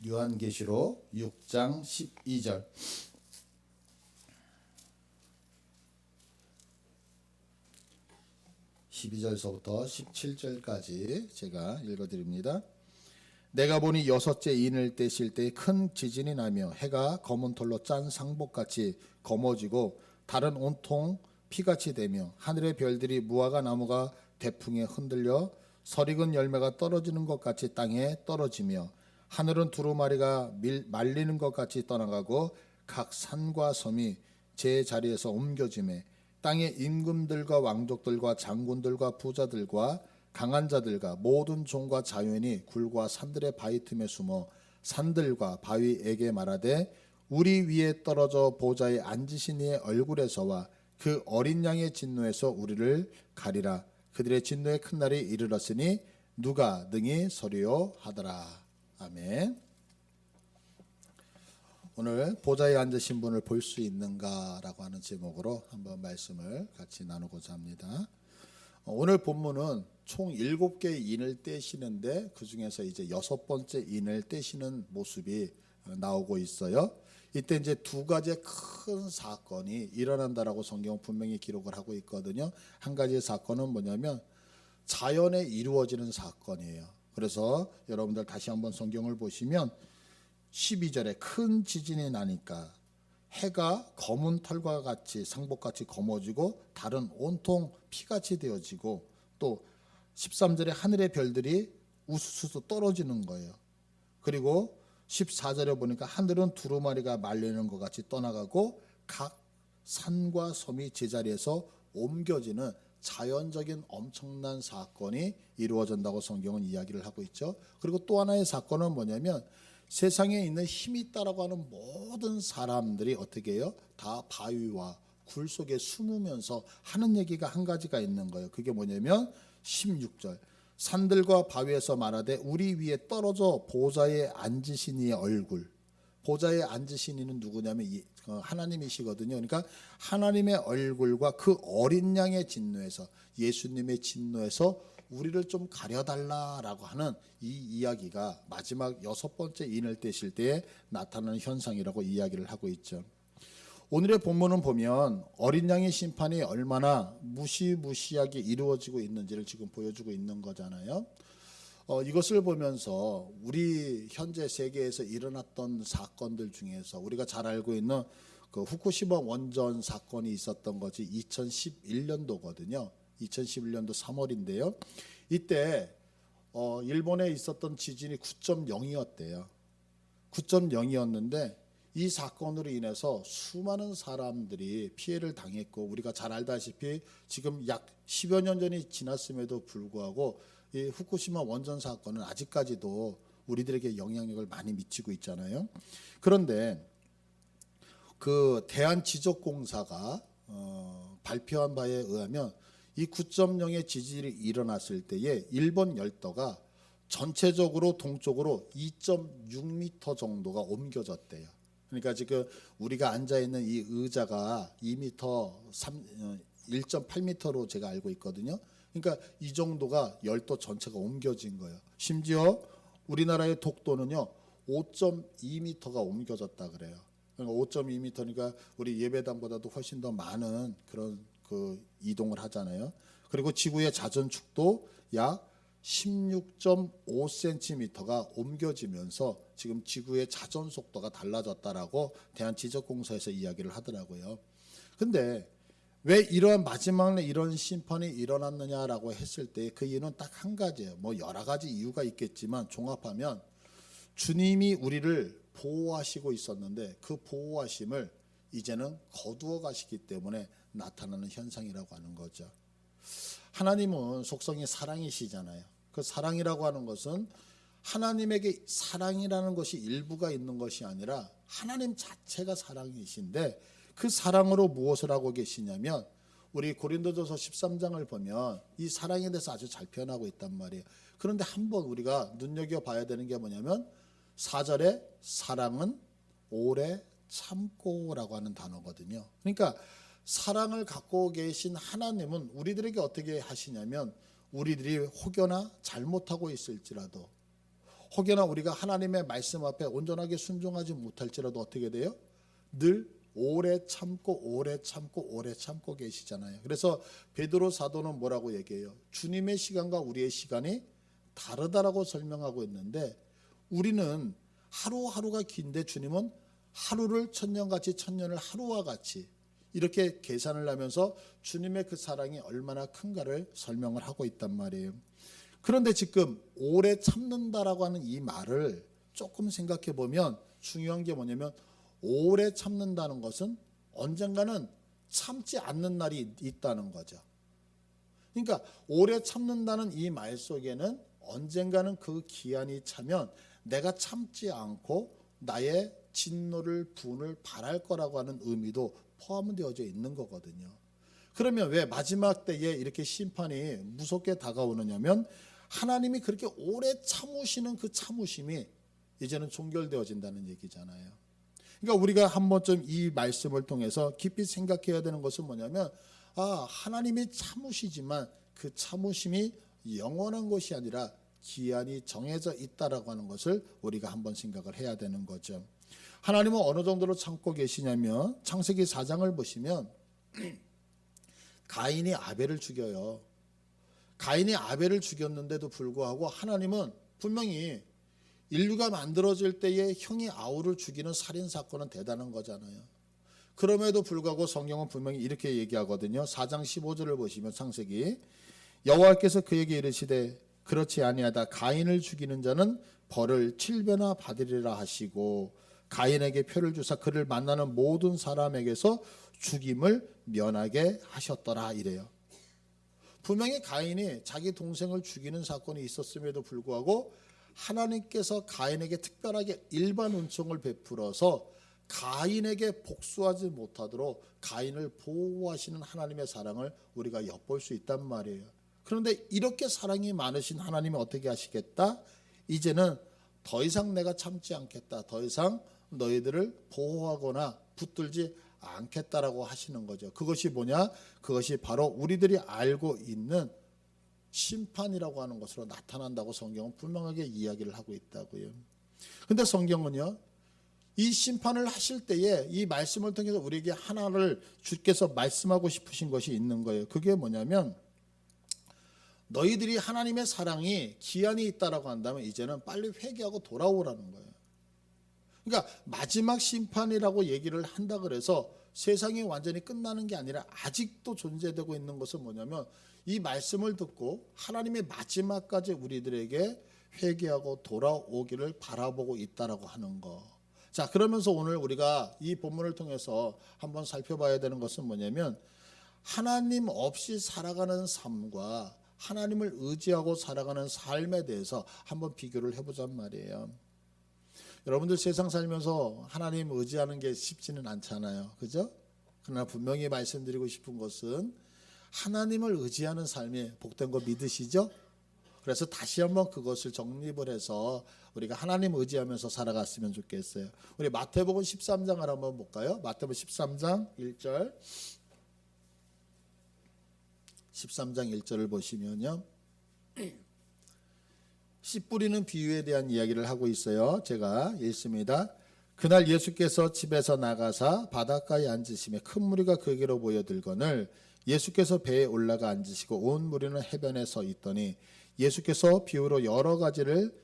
요한계시록 6장 12절 12절서부터 17절까지 제가 읽어드립니다. 내가 보니 여섯째 인을 떼실 때 큰 지진이 나며 해가 검은 털로 짠 상복같이 검어지고 달은 온통 피같이 되며 하늘의 별들이 무화과 나무가 대풍에 흔들려 설익은 열매가 떨어지는 것 같이 땅에 떨어지며 하늘은 두루마리가 말리는 것 같이 떠나가고 각 산과 섬이 제 자리에서 옮겨지매 땅의 임금들과 왕족들과 장군들과 부자들과 강한 자들과 모든 종과 자연이 굴과 산들의 바위 틈에 숨어 산들과 바위에게 말하되 우리 위에 떨어져 보좌에 앉으신 이의 얼굴에서와 그 어린 양의 진노에서 우리를 가리라. 그들의 진노의 큰 날이 이르렀으니 누가 능히 서리요 하더라. 아멘. 오늘 보좌에 앉으신 분을 볼 수 있는가라고 하는 제목으로 한번 말씀을 같이 나누고자 합니다. 오늘 본문은 총 7개의 인을 떼시는데 그 중에서 이제 6번째 인을 떼시는 모습이 나오고 있어요. 이때 이제 두 가지의 큰 사건이 일어난다라고 성경은 분명히 기록을 하고 있거든요. 한 가지의 사건은 뭐냐면 자연에 이루어지는 사건이에요. 그래서 여러분들 다시 한번 성경을 보시면 12절에 큰 지진이 나니까 해가 검은 털과 같이 상복같이 검어지고 달은 온통 피같이 되어지고 또 13절에 하늘의 별들이 우수수 떨어지는 거예요. 그리고 14절에 보니까 하늘은 두루마리가 말리는 것 같이 떠나가고 각 산과 섬이 제자리에서 옮겨지는 자연적인 엄청난 사건이 이루어진다고 성경은 이야기를 하고 있죠. 그리고 또 하나의 사건은 뭐냐면 세상에 있는 힘이 있다라고 하는 모든 사람들이 어떻게 해요? 다 바위와 굴 속에 숨으면서 하는 얘기가 한 가지가 있는 거예요. 그게 뭐냐면 16절 산들과 바위에서 말하되 우리 위에 떨어져 보좌에 앉으신 이의 얼굴. 보좌에 앉으신 이는 누구냐면 하나님이시거든요. 그러니까 하나님의 얼굴과 그 어린 양의 진노에서 예수님의 진노에서 우리를 좀 가려달라라고 하는 이 이야기가 마지막 6번째 인을 떼실 때에 나타나는 현상이라고 이야기를 하고 있죠. 오늘의 본문은 보면 어린 양의 심판이 얼마나 무시무시하게 이루어지고 있는지를 지금 보여주고 있는 거잖아요. 이것을 보면서 우리 현재 세계에서 일어났던 사건들 중에서 우리가 잘 알고 있는 그 후쿠시마 원전 사건이 있었던 것이 2011년도거든요. 2011년도 3월인데요. 이때 일본에 있었던 지진이 9.0이었대요. 9.0이었는데 이 사건으로 인해서 수많은 사람들이 피해를 당했고 우리가 잘 알다시피 지금 약 10여 년 전이 지났음에도 불구하고 이 후쿠시마 원전 사건은 아직까지도 우리들에게 영향력을 많이 미치고 있잖아요. 그런데 그 대한지적공사가 발표한 바에 의하면 이 9.0의 지진이 일어났을 때에 일본 열도가 전체적으로 동쪽으로 2.6m 정도가 옮겨졌대요. 그러니까 지금 우리가 앉아 있는 이 의자가 1.8m로 제가 알고 있거든요. 그러니까 이 정도가 열도 전체가 옮겨진 거예요. 심지어 우리나라의 독도는요 5.2m가 옮겨졌다 그래요. 그러니까 5.2m니까 우리 예배당보다도 훨씬 더 많은 그런 그 이동을 하잖아요. 그리고 지구의 자전축도 약 16.5cm가 옮겨지면서 지금 지구의 자전 속도가 달라졌다라고 대한지적공사에서 이야기를 하더라고요. 근데 왜 이러한 마지막에 이런 심판이 일어났느냐라고 했을 때 그 이유는 딱 한 가지예요. 뭐 여러 가지 이유가 있겠지만 종합하면 주님이 우리를 보호하시고 있었는데 그 보호하심을 이제는 거두어 가시기 때문에 나타나는 현상이라고 하는 거죠. 하나님은 속성이 사랑이시잖아요. 그 사랑이라고 하는 것은 하나님에게 사랑이라는 것이 일부가 있는 것이 아니라 하나님 자체가 사랑이신데 그 사랑으로 무엇을 하고 계시냐면 우리 고린도전서 13장을 보면 이 사랑에 대해서 아주 잘 표현하고 있단 말이에요. 그런데 한번 우리가 눈여겨봐야 되는 게 뭐냐면 4절에 사랑은 오래 참고라고 하는 단어거든요. 그러니까 사랑을 갖고 계신 하나님은 우리들에게 어떻게 하시냐면 우리들이 혹여나 잘못하고 있을지라도 혹여나 우리가 하나님의 말씀 앞에 온전하게 순종하지 못할지라도 어떻게 돼요? 늘 오래 참고 오래 참고 오래 참고 계시잖아요. 그래서 베드로 사도는 뭐라고 얘기해요? 주님의 시간과 우리의 시간이 다르다라고 설명하고 있는데, 우리는 하루하루가 긴데 주님은 하루를 천년같이 천년을 하루와 같이 이렇게 계산을 하면서 주님의 그 사랑이 얼마나 큰가를 설명을 하고 있단 말이에요. 그런데 지금 오래 참는다라고 하는 이 말을 조금 생각해 보면 중요한 게 뭐냐면, 오래 참는다는 것은 언젠가는 참지 않는 날이 있다는 거죠. 그러니까 오래 참는다는 이 말 속에는 언젠가는 그 기한이 차면 내가 참지 않고 나의 진노를 분을 발할 거라고 하는 의미도 포함되어져 있는 거거든요. 그러면 왜 마지막 때에 이렇게 심판이 무섭게 다가오느냐면, 하나님이 그렇게 오래 참으시는 그 참으심이 이제는 종결되어진다는 얘기잖아요. 그러니까 우리가 한 번쯤 이 말씀을 통해서 깊이 생각해야 되는 것은 뭐냐면, 하나님이 참으시지만 그 참으심이 영원한 것이 아니라 기한이 정해져 있다라고 하는 것을 우리가 한번 생각을 해야 되는 거죠. 하나님은 어느 정도로 참고 계시냐면, 창세기 4장을 보시면 가인이 아벨을 죽여요. 가인이 아벨을 죽였는데도 불구하고 하나님은 분명히 인류가 만들어질 때에 형이 아우를 죽이는 살인사건은 대단한 거잖아요. 그럼에도 불구하고 성경은 분명히 이렇게 얘기하거든요. 4장 15절을 보시면 창세기, 여호와께서 그에게 이르시되 그렇지 아니하다. 가인을 죽이는 자는 벌을 7배나 받으리라 하시고 가인에게 표를 주사 그를 만나는 모든 사람에게서 죽임을 면하게 하셨더라 이래요. 분명히 가인이 자기 동생을 죽이는 사건이 있었음에도 불구하고 하나님께서 가인에게 특별하게 일반 은총을 베풀어서 가인에게 복수하지 못하도록 가인을 보호하시는 하나님의 사랑을 우리가 엿볼 수 있단 말이에요. 그런데 이렇게 사랑이 많으신 하나님이 어떻게 하시겠다? 이제는 더 이상 내가 참지 않겠다. 더 이상 너희들을 보호하거나 붙들지 않겠다라고 하시는 거죠. 그것이 뭐냐? 그것이 바로 우리들이 알고 있는 심판이라고 하는 것으로 나타난다고 성경은 분명하게 이야기를 하고 있다고요. 근데 성경은요, 이 심판을 하실 때에 이 말씀을 통해서 우리에게 하나를 주께서 말씀하고 싶으신 것이 있는 거예요. 그게 뭐냐면, 너희들이 하나님의 사랑이 기한이 있다라고 한다면 이제는 빨리 회개하고 돌아오라는 거예요. 그러니까 마지막 심판이라고 얘기를 한다 그래서 세상이 완전히 끝나는 게 아니라 아직도 존재되고 있는 것은 뭐냐면, 이 말씀을 듣고 하나님의 마지막까지 우리들에게 회개하고 돌아오기를 바라보고 있다라고 하는 거. 자, 그러면서 오늘 우리가 이 본문을 통해서 한번 살펴봐야 되는 것은 뭐냐면, 하나님 없이 살아가는 삶과 하나님을 의지하고 살아가는 삶에 대해서 한번 비교를 해보잔 말이에요. 여러분들 세상 살면서 하나님 의지하는 게 쉽지는 않잖아요. 그죠? 그러나 분명히 말씀드리고 싶은 것은 하나님을 의지하는 삶이 복된 거 믿으시죠? 그래서 다시 한번 그것을 정립을 해서 우리가 하나님 의지하면서 살아갔으면 좋겠어요. 우리 마태복음 13장을 한번 볼까요? 마태복음 13장 1절 13장 1절을 보시면요, 씨 뿌리는 비유에 대한 이야기를 하고 있어요. 제가 읽습니다. 그날 예수께서 집에서 나가사 바닷가에 앉으시며 큰 무리가 그에게로 모여들거늘 예수께서 배에 올라가 앉으시고 온 무리는 해변에 서 있더니 예수께서 비유로 여러 가지를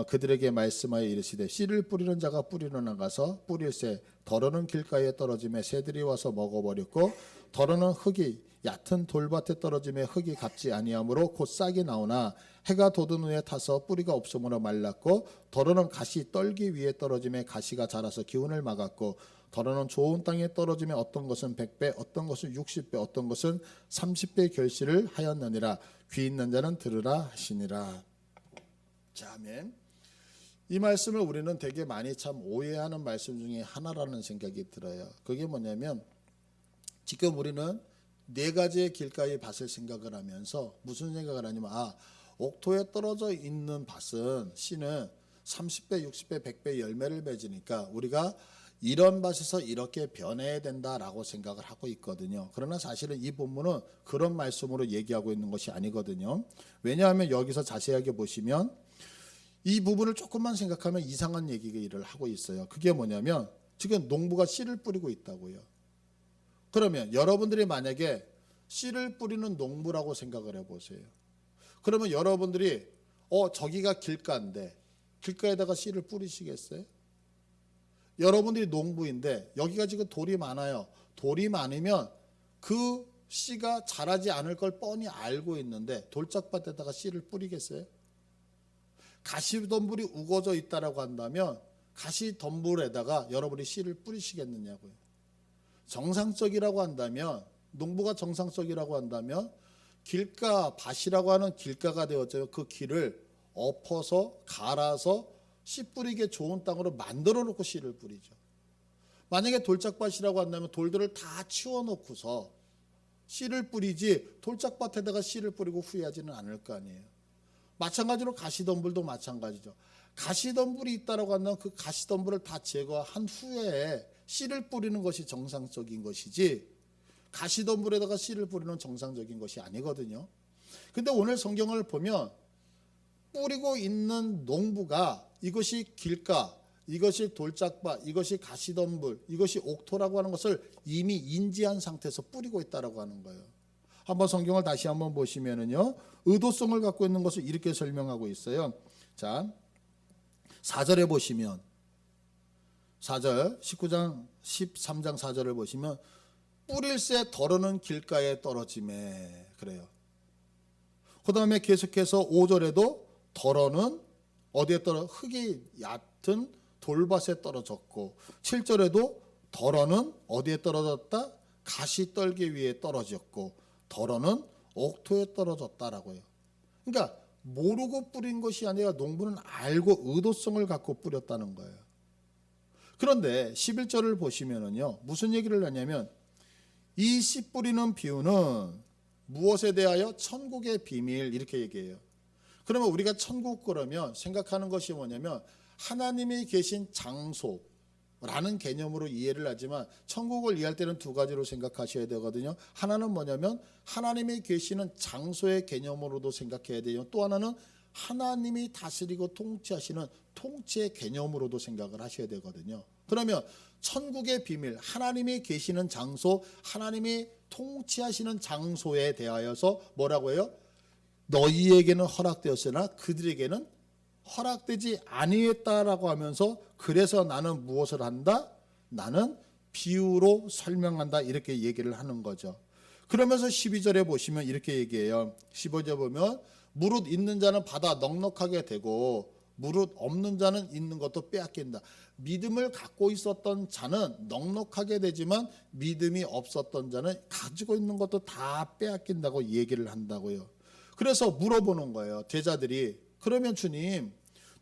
그들에게 말씀하여 이르시되 씨를 뿌리는 자가 뿌리러 나가서 뿌릴새 더러는 길가에 떨어지며 새들이 와서 먹어버렸고 더러는 흙이 얕은 돌밭에 떨어지며 흙이 갚지 아니하므로 곧 싹이 나오나 해가 돋은 후에 타서 뿌리가 없으므로 말랐고 더러는 가시 떨기 위에 떨어지며 가시가 자라서 기운을 막았고 더러는 좋은 땅에 떨어지며 어떤 것은 100배 어떤 것은 60배 어떤 것은 30배 결실을 하였느니라. 귀 있는 자는 들으라 하시니라. 자, 아멘. 이 말씀을 우리는 되게 많이 참 오해하는 말씀 중에 하나라는 생각이 들어요. 그게 뭐냐면, 지금 우리는 네 가지의 길가의 밭을 생각을 하면서 무슨 생각을 하냐면, 옥토에 떨어져 있는 밭은 씨는 30배, 60배, 100배 열매를 맺으니까 우리가 이런 밭에서 이렇게 변해야 된다라고 생각을 하고 있거든요. 그러나 사실은 이 본문은 그런 말씀으로 얘기하고 있는 것이 아니거든요. 왜냐하면 여기서 자세하게 보시면 이 부분을 조금만 생각하면 이상한 얘기를 하고 있어요. 그게 뭐냐면 지금 농부가 씨를 뿌리고 있다고요. 그러면 여러분들이 만약에 씨를 뿌리는 농부라고 생각을 해보세요. 그러면 여러분들이 저기가 길가인데 길가에다가 씨를 뿌리시겠어요? 여러분들이 농부인데 여기가 지금 돌이 많아요. 돌이 많으면 그 씨가 자라지 않을 걸 뻔히 알고 있는데 돌짝밭에다가 씨를 뿌리겠어요? 가시덤불이 우거져 있다라고 한다면 가시덤불에다가 여러분이 씨를 뿌리시겠느냐고요. 정상적이라고 한다면, 농부가 정상적이라고 한다면 길가 밭이라고 하는 길가가 되었죠. 그 길을 엎어서 갈아서 씨 뿌리게 좋은 땅으로 만들어 놓고 씨를 뿌리죠. 만약에 돌짝밭이라고 한다면 돌들을 다 치워놓고서 씨를 뿌리지 돌짝밭에다가 씨를 뿌리고 후회하지는 않을 거 아니에요. 마찬가지로 가시덤불도 마찬가지죠. 가시덤불이 있다라고 한다면 그 가시덤불을 다 제거한 후에 씨를 뿌리는 것이 정상적인 것이지 가시덤불에다가 씨를 뿌리는 정상적인 것이 아니거든요. 근데 오늘 성경을 보면 뿌리고 있는 농부가 이것이 길가, 이것이 돌짝밭, 이것이 가시덤불, 이것이 옥토라고 하는 것을 이미 인지한 상태에서 뿌리고 있다라고 하는 거예요. 한번 성경을 다시 한번 보시면은요, 의도성을 갖고 있는 것을 이렇게 설명하고 있어요. 자, 4절에 보시면 4절 19장 13장 4절을 보시면 뿌릴새 덜어는 길가에 떨어지매 그래요. 그 다음에 계속해서 5절에도 덜어는 어디에 흙이 얕은 돌밭에 떨어졌고 7절에도 덜어는 어디에 떨어졌다? 가시떨기 위에 떨어졌고 덜어는 옥토에 떨어졌다라고요. 그러니까 모르고 뿌린 것이 아니라 농부는 알고 의도성을 갖고 뿌렸다는 거예요. 그런데 11절을 보시면은요, 무슨 얘기를 하냐면 이 씨 뿌리는 비유는 무엇에 대하여? 천국의 비밀 이렇게 얘기해요. 그러면 우리가 천국 그러면 생각하는 것이 뭐냐면 하나님이 계신 장소라는 개념으로 이해를 하지만 천국을 이해할 때는 두 가지로 생각하셔야 되거든요. 하나는 뭐냐면 하나님이 계시는 장소의 개념으로도 생각해야 돼요. 또 하나는 하나님이 다스리고 통치하시는 통치의 개념으로도 생각을 하셔야 되거든요. 그러면 천국의 비밀, 하나님이 계시는 장소, 하나님이 통치하시는 장소에 대하여서 뭐라고 해요? 너희에게는 허락되었으나 그들에게는 허락되지 아니했다라고 하면서 그래서 나는 무엇을 한다? 나는 비유로 설명한다 이렇게 얘기를 하는 거죠. 그러면서 12절에 보시면 이렇게 얘기해요. 15절에 보면 무릇 있는 자는 받아 넉넉하게 되고 무릇 없는 자는 있는 것도 빼앗긴다. 믿음을 갖고 있었던 자는 넉넉하게 되지만 믿음이 없었던 자는 가지고 있는 것도 다 빼앗긴다고 얘기를 한다고요. 그래서 물어보는 거예요. 제자들이 그러면 주님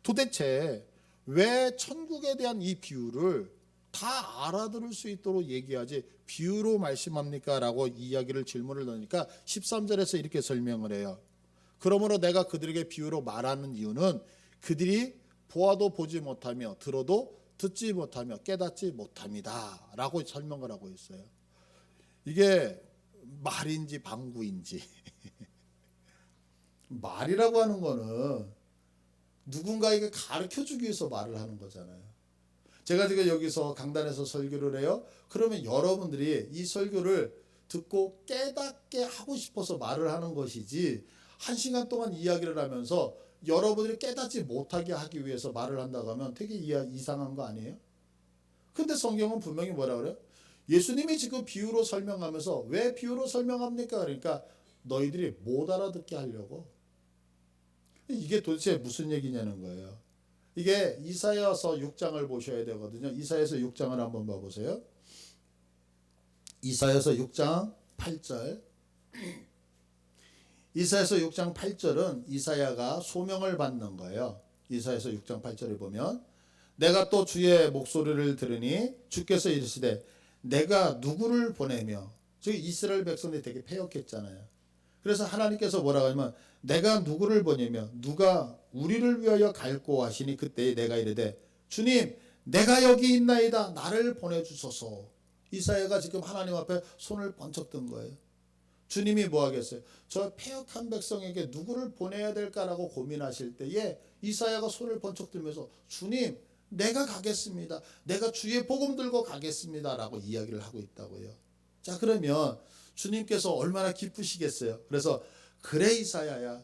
도대체 왜 천국에 대한 이 비유를 다 알아들을 수 있도록 얘기하지 비유로 말씀합니까? 라고 이야기를 질문을 넣으니까 13절에서 이렇게 설명을 해요. 그러므로 내가 그들에게 비유로 말하는 이유는 그들이 보아도 보지 못하며 들어도 듣지 못하며 깨닫지 못합니다 라고 설명을 하고 있어요. 이게 말인지 방구인지 말이라고 하는 거는 누군가에게 가르쳐주기 위해서 말을 하는 거잖아요. 제가 지금 여기서 강단에서 설교를 해요. 그러면 여러분들이 이 설교를 듣고 깨닫게 하고 싶어서 말을 하는 것이지 1시간 동안 이야기를 하면서 여러분들이 깨닫지 못하게 하기 위해서 말을 한다고 하면 되게 이상한 거 아니에요? 근데 성경은 분명히 뭐라 그래요? 예수님이 지금 비유로 설명하면서 왜 비유로 설명합니까? 그러니까 너희들이 못 알아듣게 하려고. 이게 도대체 무슨 얘기냐는 거예요. 이게 이사야서 6장을 보셔야 되거든요. 이사야서 6장을 한번 봐보세요. 이사야서 6장 8절. 이사야서 6장 8절은 이사야가 소명을 받는 거예요. 이사야서 6장 8절에 보면 내가 또 주의 목소리를 들으니 주께서 이르시되 내가 누구를 보내며 저기 이스라엘 백성들이 되게 패역했잖아요. 그래서 하나님께서 뭐라고 하냐면 내가 누구를 보내며 누가 우리를 위하여 갈고 하시니 그때 내가 이르되 주님 내가 여기 있나이다 나를 보내주소서. 이사야가 지금 하나님 앞에 손을 번쩍 든 거예요. 주님이 뭐 하겠어요? 저 패역한 백성에게 누구를 보내야 될까라고 고민하실 때에 이사야가 손을 번쩍 들면서 주님 내가 가겠습니다. 내가 주의 복음 들고 가겠습니다 라고 이야기를 하고 있다고요. 자, 그러면 주님께서 얼마나 기쁘시겠어요. 그래서 그래 이사야야,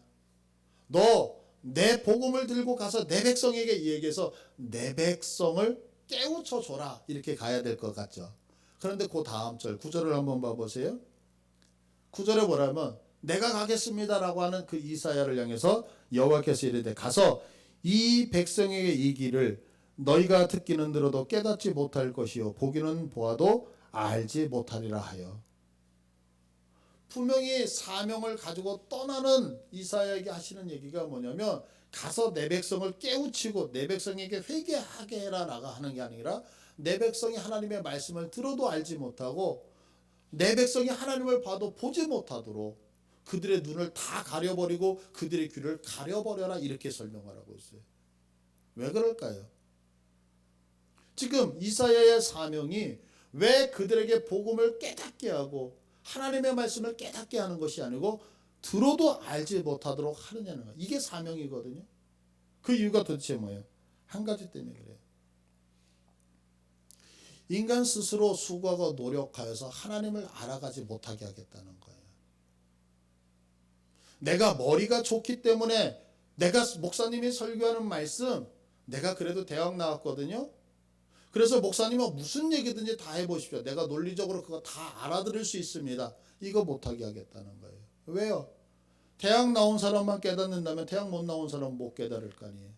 너 내 복음을 들고 가서 내 백성에게 이야기해서 내 백성을 깨우쳐 줘라, 이렇게 가야 될 것 같죠. 그런데 그 다음 절 9절을 한번 봐보세요. 9절에 뭐라면 내가 가겠습니다라고 하는 그 이사야를 향해서 여호와께서 이르되 가서 이 백성에게 이 길을 너희가 듣기는 들어도 깨닫지 못할 것이요 보기는 보아도 알지 못하리라 하여. 분명히 사명을 가지고 떠나는 이사야에게 하시는 얘기가 뭐냐면 가서 내 백성을 깨우치고 내 백성에게 회개하게 해라 라가 하는 게 아니라 내 백성이 하나님의 말씀을 들어도 알지 못하고 내 백성이 하나님을 봐도 보지 못하도록 그들의 눈을 다 가려버리고 그들의 귀를 가려버려라, 이렇게 설명하라고 했어요. 왜 그럴까요? 지금 이사야의 사명이 왜 그들에게 복음을 깨닫게 하고 하나님의 말씀을 깨닫게 하는 것이 아니고 들어도 알지 못하도록 하느냐는 거예요. 이게 사명이거든요. 그 이유가 도대체 뭐예요? 한 가지 때문에 그래요. 인간 스스로 수고하고 노력하여서 하나님을 알아가지 못하게 하겠다는 거예요. 내가 머리가 좋기 때문에 내가 목사님이 설교하는 말씀, 내가 그래도 대학 나왔거든요. 그래서 목사님은 무슨 얘기든지 다 해보십시오. 내가 논리적으로 그거 다 알아들을 수 있습니다. 이거 못하게 하겠다는 거예요. 왜요? 대학 나온 사람만 깨닫는다면 대학 못 나온 사람은 못 깨달을 거 아니에요.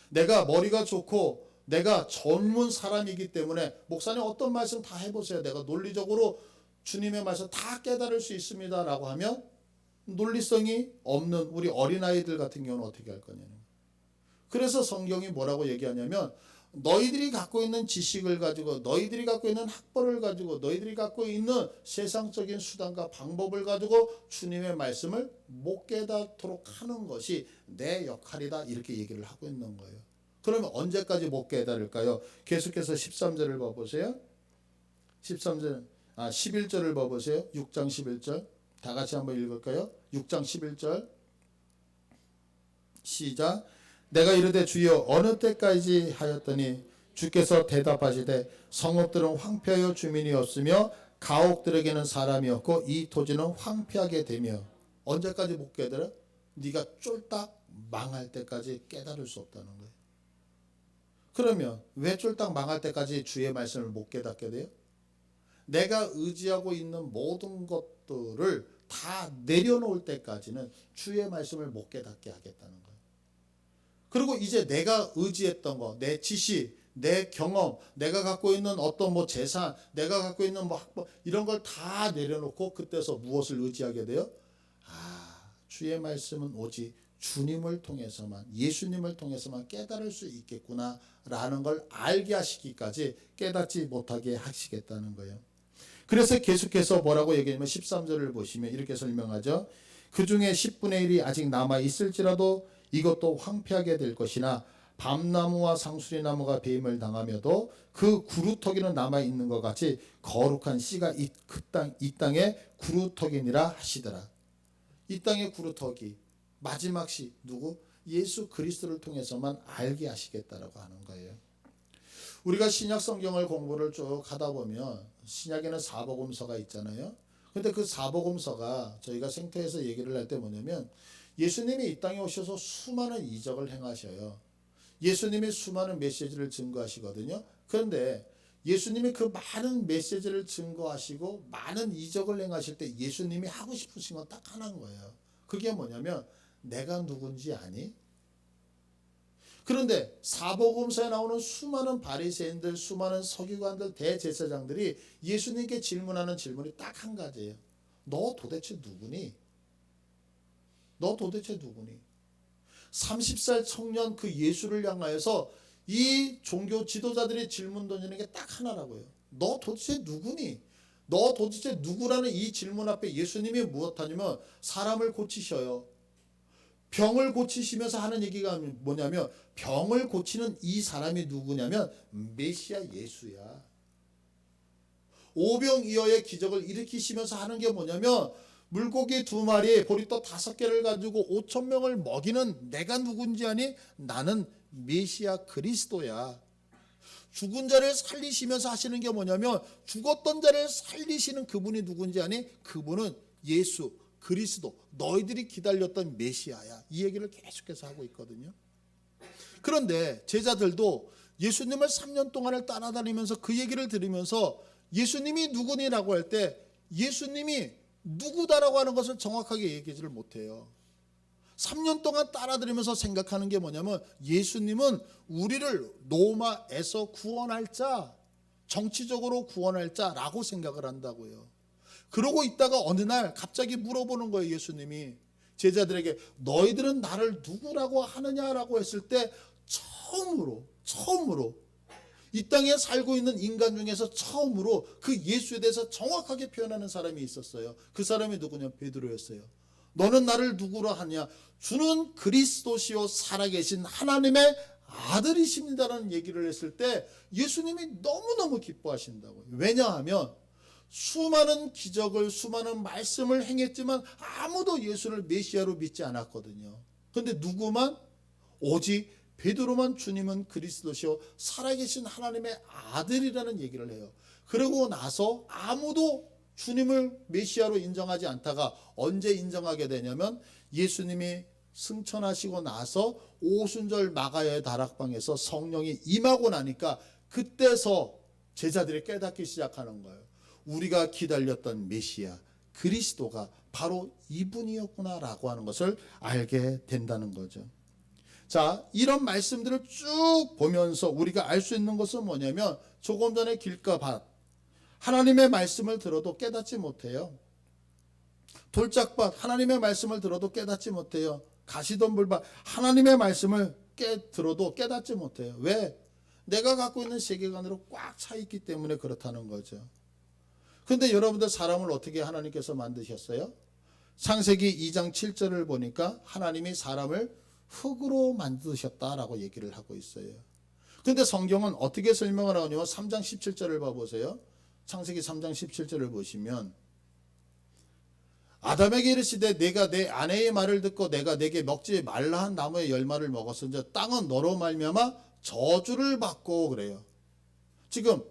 내가 머리가 좋고 내가 전문 사람이기 때문에 목사님 어떤 말씀 다 해보세요. 내가 논리적으로 주님의 말씀 다 깨달을 수 있습니다 라고 하면 논리성이 없는 우리 어린아이들 같은 경우는 어떻게 할 거냐는 거예요. 그래서 성경이 뭐라고 얘기하냐면 너희들이 갖고 있는 지식을 가지고 너희들이 갖고 있는 학벌을 가지고 너희들이 갖고 있는 세상적인 수단과 방법을 가지고 주님의 말씀을 못 깨닫도록 하는 것이 내 역할이다, 이렇게 얘기를 하고 있는 거예요. 그러면 언제까지 못 깨달을까요? 계속해서 13절을 봐보세요. 11절을 봐보세요. 6장 11절 다 같이 한번 읽을까요? 6장 11절 시작. 내가 이르되 주여 어느 때까지 하였더니 주께서 대답하시되 성읍들은 황폐하여 주민이 없으며 가옥들에게는 사람이 없고 이 토지는 황폐하게 되며. 언제까지 못 깨달아? 네가 쫄딱 망할 때까지 깨달을 수 없다는 거예요. 그러면 왜 쫄딱 망할 때까지 주의 말씀을 못 깨닫게 돼요? 내가 의지하고 있는 모든 것들을 다 내려놓을 때까지는 주의 말씀을 못 깨닫게 하겠다는 거예요. 그리고 이제 내가 의지했던 거, 내 지식, 내 경험, 내가 갖고 있는 어떤 뭐 재산, 내가 갖고 있는 뭐 학벌, 이런 걸 다 내려놓고 그때서 무엇을 의지하게 돼요? 주의 말씀은 오직 주님을 통해서만, 예수님을 통해서만 깨달을 수 있겠구나 라는 걸 알게 하시기까지 깨닫지 못하게 하시겠다는 거예요. 그래서 계속해서 뭐라고 얘기하냐면 13절을 보시면 이렇게 설명하죠. 그 중에 10분의 1이 아직 남아 있을지라도 이것도 황폐하게 될 것이나 밤나무와 상수리나무가 배임을 당하며도 그 구루터기는 남아있는 것 같이 거룩한 씨가 이 땅의 구루터기니라 하시더라. 이 땅의 구루터기 마지막 씨 누구? 예수 그리스도를 통해서만 알게 하시겠다라고 하는 거예요. 우리가 신약 성경을 공부를 쭉 하다 보면 신약에는 사복음서가 있잖아요. 근데 그 사복음서가 저희가 생태에서 얘기를 할 때 뭐냐면 예수님이 이 땅에 오셔서 수많은 이적을 행하셔요. 예수님이 수많은 메시지를 증거하시거든요. 그런데 예수님이 그 많은 메시지를 증거하시고 많은 이적을 행하실 때 예수님이 하고 싶으신 건 딱 하나인 거예요. 그게 뭐냐면 내가 누군지 아니? 그런데 사복음서에 나오는 수많은 바리새인들, 수많은 서기관들, 대제사장들이 예수님께 질문하는 질문이 딱 한 가지예요. 너 도대체 누구니? 너 도대체 누구니? 30살 청년 그 예수를 향하여서 이 종교 지도자들이 질문 던지는 게 딱 하나라고요. 너 도대체 누구니? 너 도대체 누구라는 이 질문 앞에 예수님이 무엇하냐면 사람을 고치셔요. 병을 고치시면서 하는 얘기가 뭐냐면 병을 고치는 이 사람이 누구냐면 메시아 예수야. 오병이어의 기적을 일으키시면서 하는 게 뭐냐면 물고기 2마리 보리떡 5개를 가지고 5천 명을 먹이는 내가 누군지 아니? 나는 메시아 그리스도야. 죽은 자를 살리시면서 하시는 게 뭐냐면 죽었던 자를 살리시는 그분이 누군지 아니? 그분은 예수 그리스도, 너희들이 기다렸던 메시아야. 이 얘기를 계속해서 하고 있거든요. 그런데 제자들도 예수님을 3년 동안을 따라다니면서 그 얘기를 들으면서 예수님이 누구니라고 할 때 예수님이 누구다라고 하는 것을 정확하게 얘기하지를 못해요. 3년 동안 따라다니면서 생각하는 게 뭐냐면 예수님은 우리를 로마에서 구원할 자, 정치적으로 구원할 자라고 생각을 한다고요. 그러고 있다가 어느 날 갑자기 물어보는 거예요. 예수님이 제자들에게 너희들은 나를 누구라고 하느냐라고 했을 때 처음으로 이 땅에 살고 있는 인간 중에서 처음으로 그 예수에 대해서 정확하게 표현하는 사람이 있었어요. 그 사람이 누구냐? 베드로였어요. 너는 나를 누구라 하냐? 주는 그리스도시요 살아계신 하나님의 아들이십니다라는 얘기를 했을 때 예수님이 너무너무 기뻐하신다고요. 왜냐하면 수많은 기적을, 수많은 말씀을 행했지만 아무도 예수를 메시아로 믿지 않았거든요. 그런데 누구만? 오직 베드로만 주님은 그리스도시요 살아계신 하나님의 아들이라는 얘기를 해요. 그러고 나서 아무도 주님을 메시아로 인정하지 않다가 언제 인정하게 되냐면 예수님이 승천하시고 나서 오순절 마가야의 다락방에서 성령이 임하고 나니까 그때서 제자들이 깨닫기 시작하는 거예요. 우리가 기다렸던 메시아 그리스도가 바로 이분이었구나라고 하는 것을 알게 된다는 거죠. 자, 이런 말씀들을 쭉 보면서 우리가 알 수 있는 것은 뭐냐면 조금 전에 길가 밭 하나님의 말씀을 들어도 깨닫지 못해요. 돌짝밭 하나님의 말씀을 들어도 깨닫지 못해요. 가시덤불밭 하나님의 말씀을 들어도 깨닫지 못해요. 왜? 내가 갖고 있는 세계관으로 꽉 차 있기 때문에 그렇다는 거죠. 그런데 여러분들 사람을 어떻게 하나님께서 만드셨어요? 창세기 2장 7절을 보니까 하나님이 사람을 흙으로 만드셨다라고 얘기를 하고 있어요. 그런데 성경은 어떻게 설명을 하냐면 3장 17절을 봐보세요. 창세기 3장 17절을 보시면 아담에게 이르시되 내가 내 아내의 말을 듣고 내가 내게 먹지 말라 한 나무의 열매를 먹었은즉 땅은 너로 말미암아 저주를 받고 그래요. 지금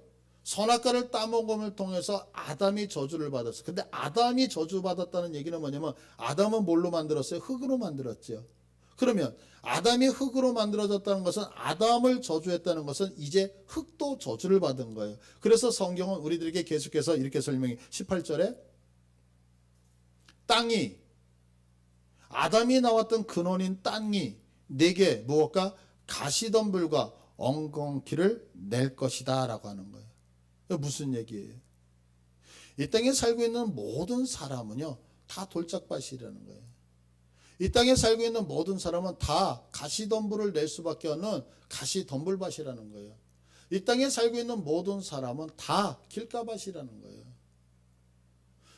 선악과를 따먹음을 통해서 아담이 저주를 받았어요. 근데 아담이 저주받았다는 얘기는 뭐냐면 아담은 뭘로 만들었어요? 흙으로 만들었죠. 그러면 아담이 흙으로 만들어졌다는 것은 아담을 저주했다는 것은 이제 흙도 저주를 받은 거예요. 그래서 성경은 우리들에게 계속해서 이렇게 설명해 18절에 땅이 아담이 나왔던 근원인 땅이 내게 무엇과 가시덤불과 엉겅퀴를 낼 것이다 라고 하는 거예요. 무슨 얘기예요? 이 땅에 살고 있는 모든 사람은요 다 돌짝밭이라는 거예요. 이 땅에 살고 있는 모든 사람은 다 가시덤불을 낼 수밖에 없는 가시덤불밭이라는 거예요. 이 땅에 살고 있는 모든 사람은 다 길가밭이라는 거예요.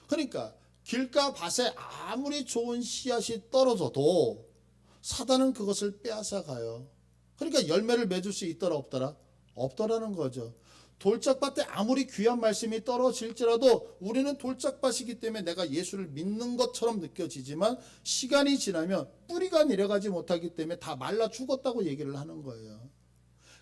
그러니까 길가밭에 아무리 좋은 씨앗이 떨어져도 사단은 그것을 빼앗아 가요. 그러니까 열매를 맺을 수 있더라 없더라? 없더라는 거죠. 돌짝밭에 아무리 귀한 말씀이 떨어질지라도 우리는 돌짝밭이기 때문에 내가 예수를 믿는 것처럼 느껴지지만 시간이 지나면 뿌리가 내려가지 못하기 때문에 다 말라 죽었다고 얘기를 하는 거예요.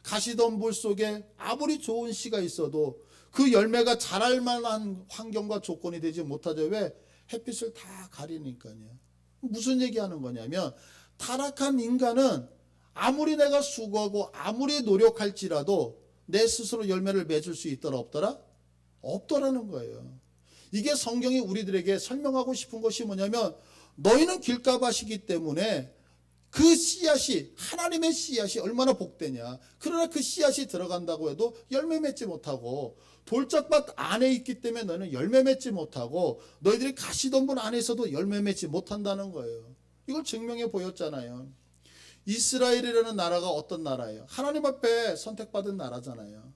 가시덤불 속에 아무리 좋은 씨가 있어도 그 열매가 자랄 만한 환경과 조건이 되지 못하죠. 왜? 햇빛을 다 가리니까요. 무슨 얘기하는 거냐면 타락한 인간은 아무리 내가 수고하고 아무리 노력할지라도 내 스스로 열매를 맺을 수 있더라 없더라? 없더라는 거예요. 이게 성경이 우리들에게 설명하고 싶은 것이 뭐냐면 너희는 길가밭이기 때문에 그 씨앗이 하나님의 씨앗이 얼마나 복되냐. 그러나 그 씨앗이 들어간다고 해도 열매 맺지 못하고 돌짝밭 안에 있기 때문에 너희는 열매 맺지 못하고 너희들이 가시덤불 안에서도 열매 맺지 못한다는 거예요. 이걸 증명해 보였잖아요. 이스라엘이라는 나라가 어떤 나라예요? 하나님 앞에 선택받은 나라잖아요.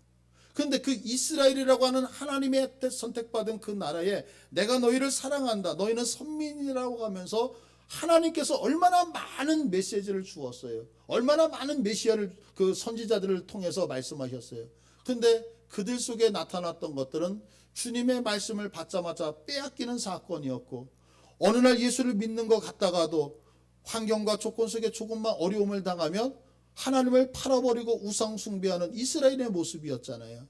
그런데 그 이스라엘이라고 하는 하나님의 선택받은 그 나라에 내가 너희를 사랑한다. 너희는 선민이라고 하면서 하나님께서 얼마나 많은 메시지를 주었어요. 얼마나 많은 메시아를 그 선지자들을 통해서 말씀하셨어요. 그런데 그들 속에 나타났던 것들은 주님의 말씀을 받자마자 빼앗기는 사건이었고 어느 날 예수를 믿는 것 같다가도 환경과 조건 속에 조금만 어려움을 당하면 하나님을 팔아버리고 우상 숭배하는 이스라엘의 모습이었잖아요.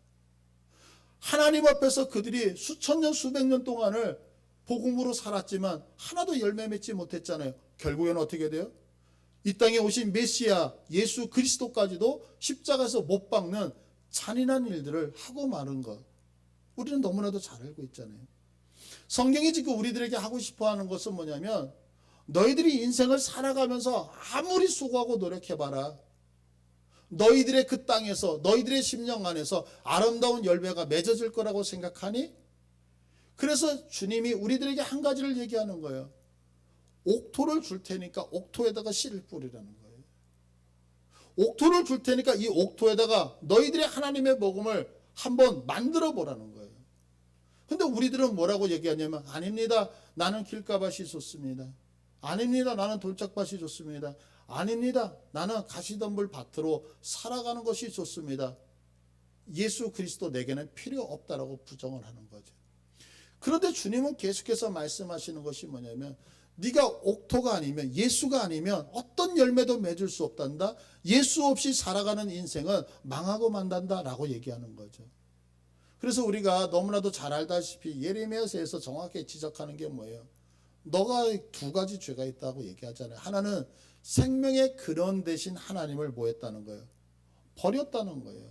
하나님 앞에서 그들이 수천 년 수백 년 동안을 복음으로 살았지만 하나도 열매 맺지 못했잖아요. 결국에는 어떻게 돼요? 이 땅에 오신 메시아 예수 그리스도까지도 십자가에서 못 박는 잔인한 일들을 하고 마는 것, 우리는 너무나도 잘 알고 있잖아요. 성경이 지금 우리들에게 하고 싶어하는 것은 뭐냐면, 너희들이 인생을 살아가면서 아무리 수고하고 노력해봐라, 너희들의 그 땅에서 너희들의 심령 안에서 아름다운 열매가 맺어질 거라고 생각하니? 그래서 주님이 우리들에게 한 가지를 얘기하는 거예요. 옥토를 줄 테니까 옥토에다가 씨를 뿌리라는 거예요. 옥토를 줄 테니까 이 옥토에다가 너희들의 하나님의 복음을 한번 만들어 보라는 거예요. 근데 우리들은 뭐라고 얘기하냐면, 아닙니다, 나는 길가밭이 좋습니다. 아닙니다, 나는 돌짝밭이 좋습니다. 아닙니다, 나는 가시덤불 밭으로 살아가는 것이 좋습니다. 예수 그리스도 내게는 필요 없다라고 부정을 하는 거죠. 그런데 주님은 계속해서 말씀하시는 것이 뭐냐면, 네가 옥토가 아니면, 예수가 아니면 어떤 열매도 맺을 수 없단다. 예수 없이 살아가는 인생은 망하고 만단다 라고 얘기하는 거죠. 그래서 우리가 너무나도 잘 알다시피 예레미야서에서 정확히 지적하는 게 뭐예요? 너가 두 가지 죄가 있다고 얘기하잖아요. 하나는 생명의 근원 대신 하나님을 뭐 했다는 거예요? 버렸다는 거예요.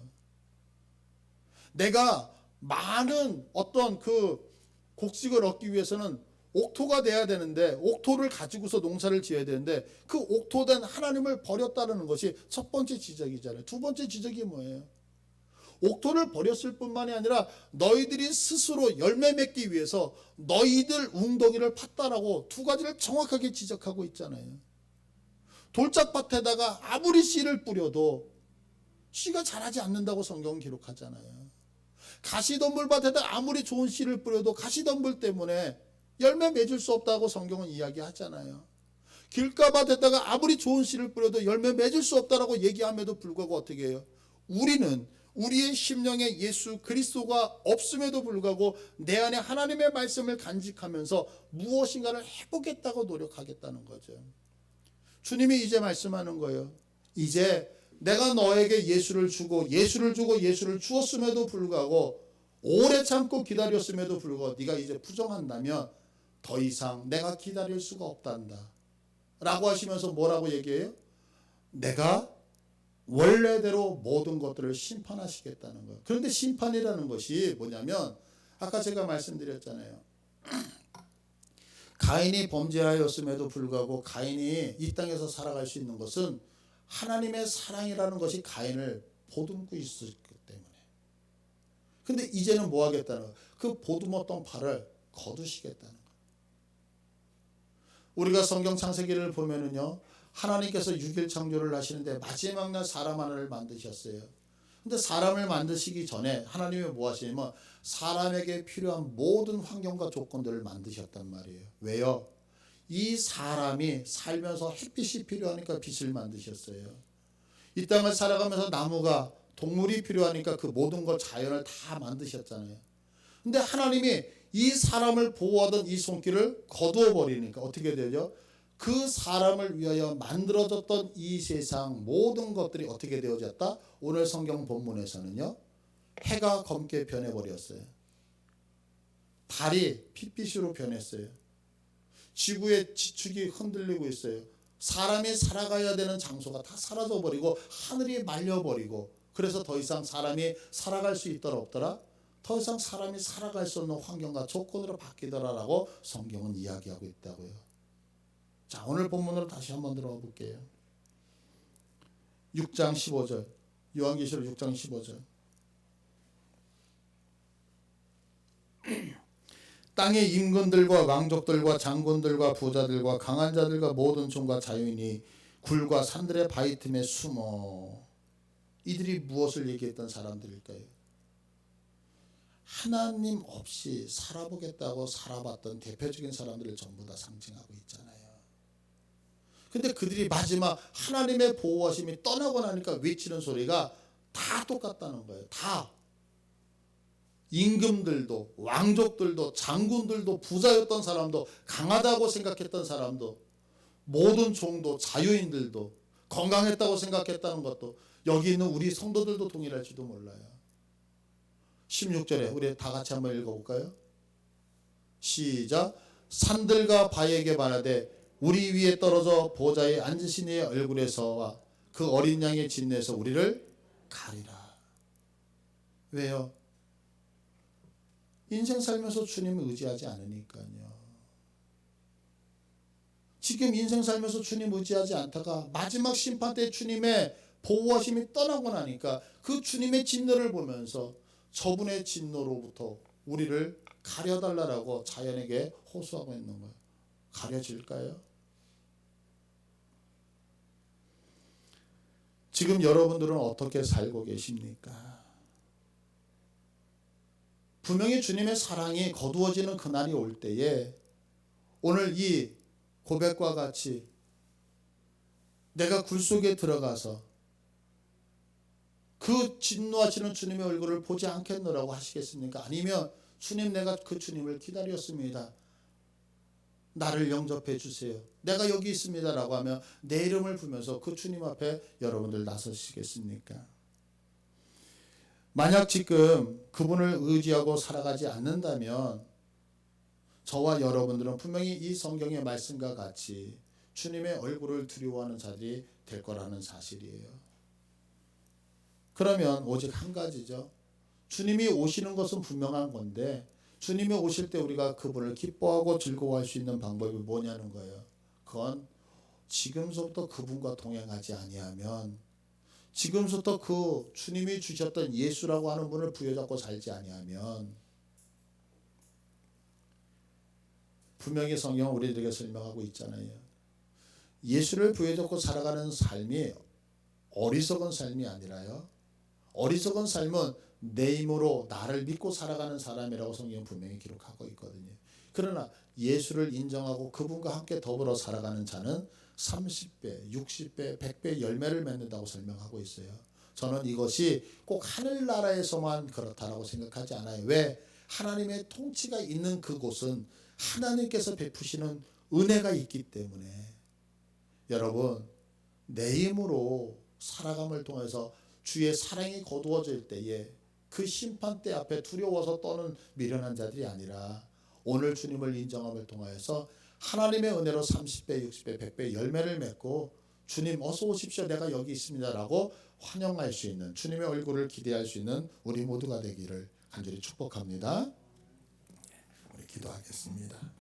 내가 많은 어떤 그 곡식을 얻기 위해서는 옥토가 돼야 되는데, 옥토를 가지고서 농사를 지어야 되는데 그 옥토된 하나님을 버렸다는 것이 첫 번째 지적이잖아요. 두 번째 지적이 뭐예요? 옥토를 버렸을 뿐만이 아니라 너희들이 스스로 열매 맺기 위해서 너희들 웅덩이를 팠다라고 두 가지를 정확하게 지적하고 있잖아요. 돌짝밭에다가 아무리 씨를 뿌려도 씨가 자라지 않는다고 성경은 기록하잖아요. 가시덤불밭에다 아무리 좋은 씨를 뿌려도 가시덤불 때문에 열매 맺을 수 없다고 성경은 이야기하잖아요. 길가밭에다가 아무리 좋은 씨를 뿌려도 열매 맺을 수 없다라고 얘기함에도 불구하고 어떻게 해요? 우리는 우리의 심령에 예수 그리스도가 없음에도 불구하고 내 안에 하나님의 말씀을 간직하면서 무엇인가를 해보겠다고 노력하겠다는 거죠. 주님이 이제 말씀하는 거예요. 이제 내가 너에게 예수를 주고 예수를 주었음에도 불구하고, 오래 참고 기다렸음에도 불구하고 네가 이제 부정한다면 더 이상 내가 기다릴 수가 없단다 라고 하시면서 뭐라고 얘기해요? 내가 원래대로 모든 것들을 심판하시겠다는 거예요. 그런데 심판이라는 것이 뭐냐면, 아까 제가 말씀드렸잖아요. 가인이 범죄하였음에도 불구하고 가인이 이 땅에서 살아갈 수 있는 것은 하나님의 사랑이라는 것이 가인을 보듬고 있었기 때문에. 근데 이제는 뭐 하겠다는 거예요? 그 보듬었던 발을 거두시겠다는 거예요. 우리가 성경 창세기를 보면은요, 하나님께서 6일 창조를 하시는데 마지막 날 사람 하나를 만드셨어요. 근데 사람을 만드시기 전에 하나님이 뭐 하시냐면 사람에게 필요한 모든 환경과 조건들을 만드셨단 말이에요. 왜요? 이 사람이 살면서 햇빛이 필요하니까 빛을 만드셨어요. 이 땅을 살아가면서 나무가, 동물이 필요하니까 그 모든 것, 자연을 다 만드셨잖아요. 근데 하나님이 이 사람을 보호하던 이 손길을 거두어 버리니까 어떻게 되죠? 그 사람을 위하여 만들어졌던 이 세상 모든 것들이 어떻게 되어졌다? 오늘 성경 본문에서는요, 해가 검게 변해버렸어요. 달이 핏빛으로 변했어요. 지구의 지축이 흔들리고 있어요. 사람이 살아가야 되는 장소가 다 사라져버리고 하늘이 말려버리고, 그래서 더 이상 사람이 살아갈 수 있더라 없더라? 더 이상 사람이 살아갈 수 없는 환경과 조건으로 바뀌더라라고 성경은 이야기하고 있다고요. 자, 오늘 본문으로 다시 한번 들어가 볼게요. 6장 15절, 요한계시록 6장 15절. 땅의 임금들과 왕족들과 장군들과 부자들과 강한 자들과 모든 종과 자유인이 굴과 산들의 바위 틈에 숨어. 이들이 무엇을 얘기했던 사람들일까요? 하나님 없이 살아보겠다고 살아봤던 대표적인 사람들을 전부 다 상징하고 있잖아요. 근데 그들이 마지막 하나님의 보호하심이 떠나고 나니까 외치는 소리가 다 똑같다는 거예요. 다. 임금들도 왕족들도 장군들도 부자였던 사람도 강하다고 생각했던 사람도 모든 종도 자유인들도 건강했다고 생각했다는 것도 여기 있는 우리 성도들도 동일할지도 몰라요. 16절에 우리 다 같이 한번 읽어볼까요? 시작. 산들과 바위에게 말하되 우리 위에 떨어져 보좌에 앉으신 이의 얼굴에서와 그 어린 양의 진내에서 우리를 가리라. 왜요? 인생 살면서 주님을 의지하지 않으니까요. 지금 인생 살면서 주님 의지하지 않다가 마지막 심판 때 주님의 보호하심이 떠나고 나니까 그 주님의 진노를 보면서 저분의 진노로부터 우리를 가려달라고 자연에게 호소하고 있는 거예요. 가려질까요? 지금 여러분들은 어떻게 살고 계십니까? 분명히 주님의 사랑이 거두어지는 그날이 올 때에 오늘 이 고백과 같이 내가 굴 속에 들어가서 그 진노하시는 주님의 얼굴을 보지 않겠노라고 하시겠습니까? 아니면 주님, 내가 그 주님을 기다렸습니다. 나를 영접해 주세요. 내가 여기 있습니다 라고 하면 내 이름을 부르면서 그 주님 앞에 여러분들 나서시겠습니까? 만약 지금 그분을 의지하고 살아가지 않는다면 저와 여러분들은 분명히 이 성경의 말씀과 같이 주님의 얼굴을 두려워하는 자들이 될 거라는 사실이에요. 그러면 오직 한 가지죠. 주님이 오시는 것은 분명한 건데 주님이 오실 때 우리가 그분을 기뻐하고 즐거워할 수 있는 방법이 뭐냐는 거예요. 그건 지금부터 그분과 동행하지 아니하면, 지금부터 그 주님이 주셨던 예수라고 하는 분을 부여잡고 살지 아니하면, 분명히 성경은 우리들에게 설명하고 있잖아요. 예수를 부여잡고 살아가는 삶이 어리석은 삶이 아니라요, 어리석은 삶은 내 힘으로 나를 믿고 살아가는 사람이라고 성경은 분명히 기록하고 있거든요. 그러나 예수를 인정하고 그분과 함께 더불어 살아가는 자는 30배, 60배, 100배 열매를 맺는다고 설명하고 있어요. 저는 이것이 꼭 하늘나라에서만 그렇다라고 생각하지 않아요. 왜? 하나님의 통치가 있는 그곳은 하나님께서 베푸시는 은혜가 있기 때문에 여러분, 내 힘으로 살아감을 통해서 주의 사랑이 거두어질 때에 그 심판대 앞에 두려워서 떠는 미련한 자들이 아니라 오늘 주님을 인정함을 통하여서 하나님의 은혜로 30배, 60배, 100배 열매를 맺고 주님 어서 오십시오, 내가 여기 있습니다 라고 환영할 수 있는, 주님의 얼굴을 기대할 수 있는 우리 모두가 되기를 간절히 축복합니다. 우리 기도하겠습니다.